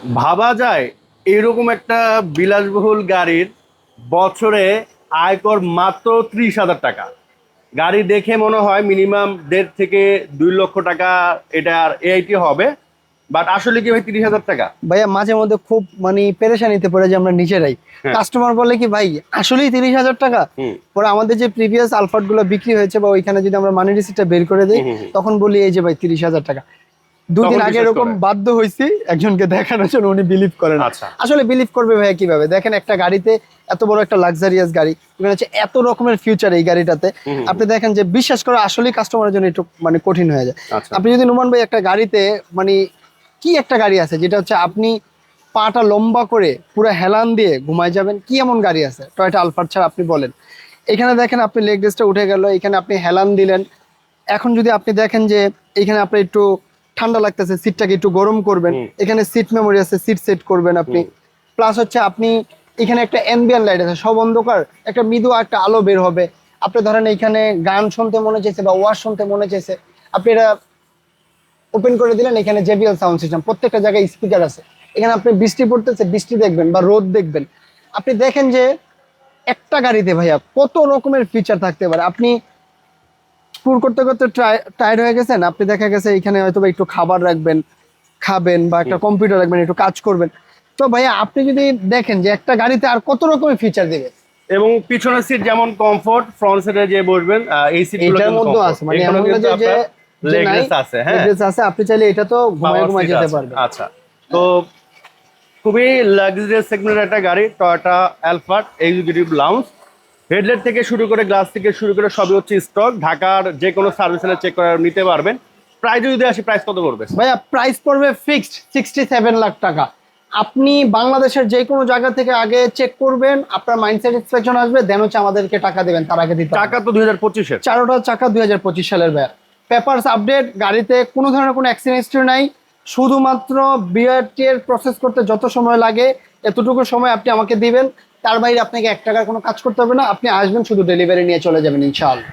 ভাবা যায় এরকম একটা বিলাসবহুল গাড়ির বছরে আয়কর মাত্র 30,000 টাকা। গাড়ি দেখে মনে হয় মিনিমাম 1.5 থেকে 2 লক্ষ টাকা এটার এআইটি হবে, বাট আসলে কি ভাই 30,000 টাকা? ভাইয়া মাঝে মধ্যে খুব মানে পেরেশানিতে পড়ে যে আমরা নিজেরাই। হ্যাঁ। কাস্টমার বলে কি ভাই আসলেই 30,000 টাকা? হুম পরে আমাদের যে প্রিভিয়াস আলফার্ড গুলো বিক্রি হয়েছে বা ওইখানে যদি আমরা মানি রিসিটটা বের করে দিই, হুম হুম হুম। তখন বলি এই যে ভাই 30,000 টাকা। দুদিন তখন আগে বিশ্বাস এরকম করে। বাধ্য হয়েছি একজনকে দেখানোর জন্য, উনি বিলিভ করেন না। আচ্ছা। আসলে বিলিভ করবে ভাইয়া কিভাবে? দেখেন একটা গাড়িতে এত বড় একটা লাক্সারিয়াস গাড়ি, এখানে হচ্ছে এত রকমের ফিউচার এই গাড়িটাতে। হুম হুম আপনি দেখেন যে বিশ্বাস করা আসলেই কাস্টমারের জন্য একটু মানে কঠিন হয়ে যায়। আচ্ছা। আপনি যদি নোমান ভাই একটা গাড়িতে মানে কি একটা গাড়ি আছে যেটা হচ্ছে আপনি পাটা লম্বা করে পুরো হেলান দিয়ে ঘুমায় যাবেন, কি এমন গাড়ি আছে টয়োটা আলফার্ড ছাড়া? আপনি বলেন। এখানে দেখেন আপনি লেগ রেস্টটা উঠে গেল, এখানে আপনি হেলান দিলেন। এখন যদি আপনি দেখেন যে এখানে আপনার একটু ঠান্ডা লাগতেছে, সিটটাকে একটু গরম করবেন, হুম এখানে সিট মেমোরি আছে, সিট সেট করবেন আপনি। হুম প্লাস হচ্ছে আপনি এখানে একটা অ্যাম্বিয়েন্ট লাইট আছে, সব অন্ধকার, একটা মৃদু একটা আলো বের হবে। আপনি ধরেন এখানে গান শুনতে মনে চাইছে বা ওয়াজ শুনতে মনে চাইছে, আপনি এটা ওপেন করে দিলেন, এখানে জেবিএল সাউন্ড সিস্টেম, প্রত্যেকটা জায়গায় স্পিকার আছে। এখানে আপনি বৃষ্টি পড়তেছে, বৃষ্টি দেখবেন বা রোদ দেখবেন। আপনি দেখেন যে একটা গাড়িতে ভাইয়া কত রকমের ফিচার থাকতে পারে। আপনি ট্যুর করতে করতে টায়ার্ড হয়ে গেছেন, আপনি দেখা গেছে এখানে হয়তো বা একটু খাবার রাখবেন, খাবেন বা একটা হুম। কম্পিউটার রাখবেন, একটু কাজ করবেন। তো ভাইয়া আপনি যদি দেখেন যে একটা গাড়িতে আর কত রকমের ফিচার দিবে। এবং পিছনের সিট যেমন কমফোর্ট, ফ্রন্ট সিটে যে বসবেন এই সিট গুলো এইটার কিন্তু মধ্যেও কমফোর্ট। আছে, মানে এখানেও এমন না কিন্তু যে যে আপনার যে লেগ নাই, রেস্ট আছে। হ্যাঁ, লেগ আছে, আপনি চাইলে এটা তো ঘুমায় পাওয়ার ঘুমায় সিট যেতে আছে। পারবেন। আচ্ছা, তো খুবই লাক্সারিয়াস সেগমেন্টের একটা গাড়ি Toyota Alfred executive lounge. Headlight থেকে শুরু করে গ্লাস থেকে শুরু করে সবই হচ্ছে স্টক। ঢাকার যে কোনো সার্ভিস সেন্টার চেক করে নিতে পারবেন। প্রাইস যদি আসি, প্রাইস কত পড়বে? ভাইয়া প্রাইস পড়বে ফিক্সড 67 লাখ টাকা। আপনি বাংলাদেশের যে কোনো জায়গা থেকে আগে চেক করবেন, আপনার মাইন্ড স্যাটিসফ্যাকশন আসবে, দেন হচ্ছে আমাদেরকে টাকা দেবেন, তার আগে দিতে হবে টাকা না। তো 2025-এর। চারোটা চাকা 2025 সালের ভাইয়া। পেপারস আপডেট, গাড়িতে কোনো ধরনের কোনো অ্যাক্সিডেন্ট হিস্ট্রি নাই। শুধুমাত্র বিআরটি এর প্রসেস করতে যত সময় লাগে এতটুকু সময় আপনি আমাকে দিবেন। তার বাইরে আপনাকে 1 টাকার কোনো কাজ করতে হবে না। আপনি আসবেন, শুধু ডেলিভারি নিয়ে চলে যাবেন ইনশাআল্লাহ।